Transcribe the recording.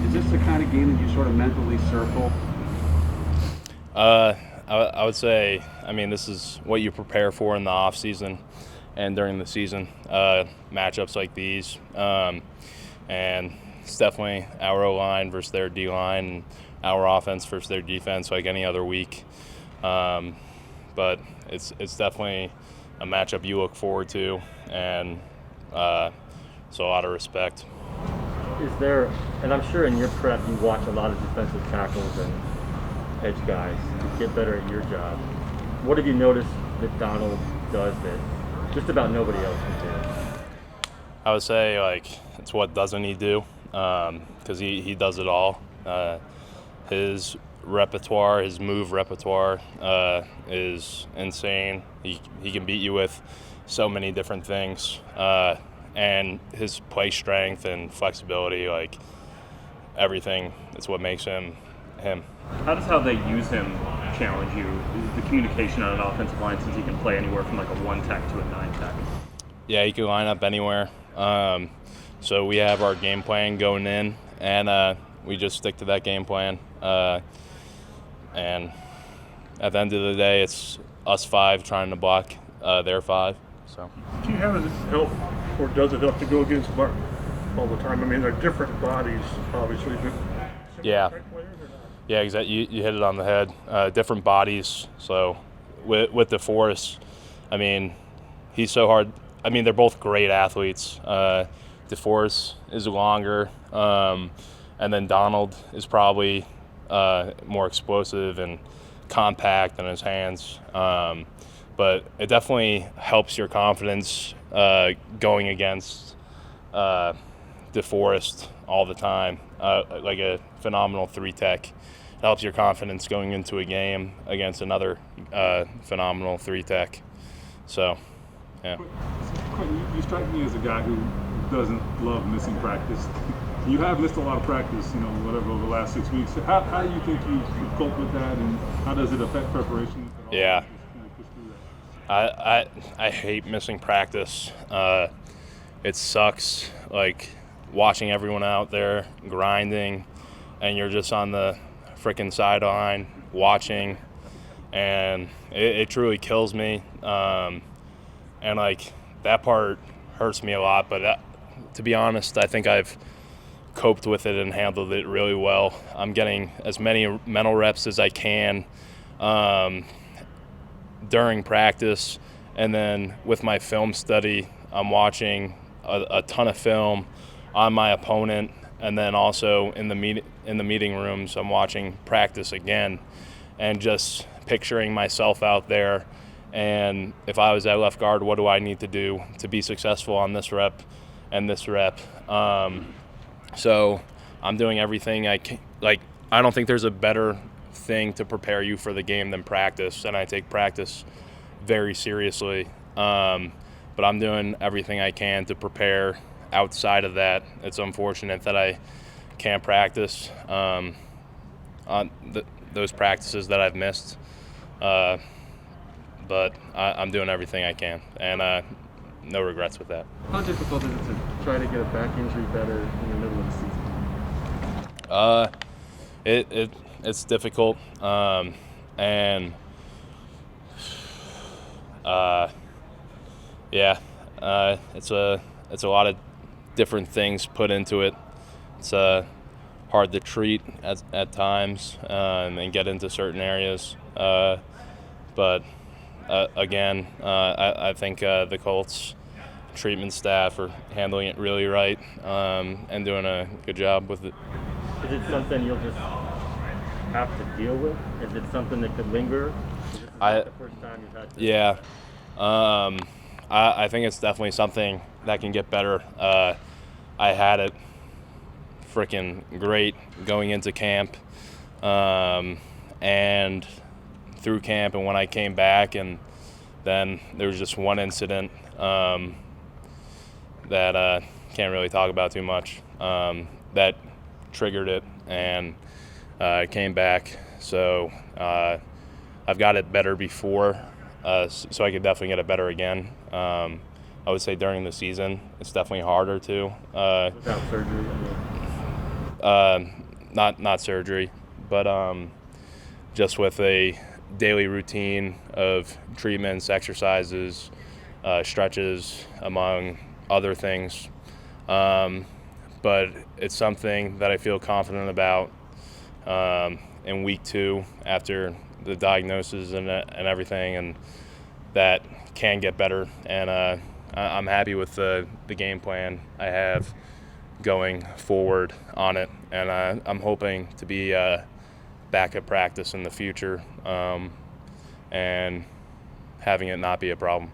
Is this the kind of game that you sort of mentally circle? I would say, I mean, this is what you prepare for in the off season and during the season. Matchups like these, and it's definitely our O line versus their D line, and our offense versus their defense, like any other week. But it's definitely a matchup you look forward to, and so a lot of respect. Is there, and I'm sure in your prep you watch a lot of defensive tackles and edge guys to get better at your job. What have you noticed that Donald does that just about nobody else can do? I would say, like, it's what doesn't he do, because he does it all. His repertoire, his move repertoire is insane. He can beat you with so many different things. And his play strength and flexibility, like everything, is what makes him him. How does how they use him challenge you? Is the communication on an offensive line, since he can play anywhere from like a 1-tech to a 9-tech? Yeah, he can line up anywhere. So we have our game plan going in, and we just stick to that game plan. And at the end of the day, it's us 5 trying to block their 5. So. Do you have it help, or does it help to go against Mark all the time? I mean, they're different bodies, obviously, but Yeah. type players or not? Yeah, exactly. You hit it on the head. Different bodies. So with DeForest, I mean, he's so hard. I mean, they're both great athletes. DeForest is longer, and then Donald is probably more explosive and compact in his hands. But it definitely helps your confidence going against DeForest all the time, like a phenomenal 3-tech. It helps your confidence going into a game against another phenomenal 3-tech. So, yeah. Quenton, you strike me as a guy who doesn't love missing practice. You have missed a lot of practice, whatever, over the last 6 weeks. How do you think you cope with that, and how does it affect preparation? Yeah. I hate missing practice. It sucks, like, watching everyone out there grinding, and you're just on the freaking sideline watching, and it truly kills me. And, like, that part hurts me a lot, but to be honest, I think I've coped with it and handled it really well. I'm getting as many mental reps as I can during practice, and then with my film study, I'm watching a ton of film on my opponent, and then also in the meeting rooms, I'm watching practice again, and just picturing myself out there. And if I was at left guard, what do I need to do to be successful on this rep and this rep? So I'm doing everything I can. Like, I don't think there's a better thing to prepare you for the game than practice, and I take practice very seriously. But I'm doing everything I can to prepare outside of that. It's unfortunate that I can't practice on those practices that I've missed. But I'm doing everything I can, and no regrets with that. How difficult is it to try to get a back injury better in the middle of the season? It's difficult, and it's a lot of different things put into it. It's hard to treat at times and get into certain areas, but again, I think the Colts treatment staff are handling it really right and doing a good job with it. Is it something you'll just have to deal with? Is it something that could linger? Is this the first time you've had to? Yeah, I think it's definitely something that can get better. I had it freaking great going into camp and through camp, and when I came back, and then there was just one incident that can't really talk about too much that triggered it, and came back. So I've got it better before, so I could definitely get it better again. I would say during the season, it's definitely harder to. Without surgery? not surgery, but just with a daily routine of treatments, exercises, stretches, among other things. But it's something that I feel confident about in week 2 after the diagnosis and everything, and that can get better. And I'm happy with the game plan I have going forward on it, and I'm hoping to be back at practice in the future and having it not be a problem.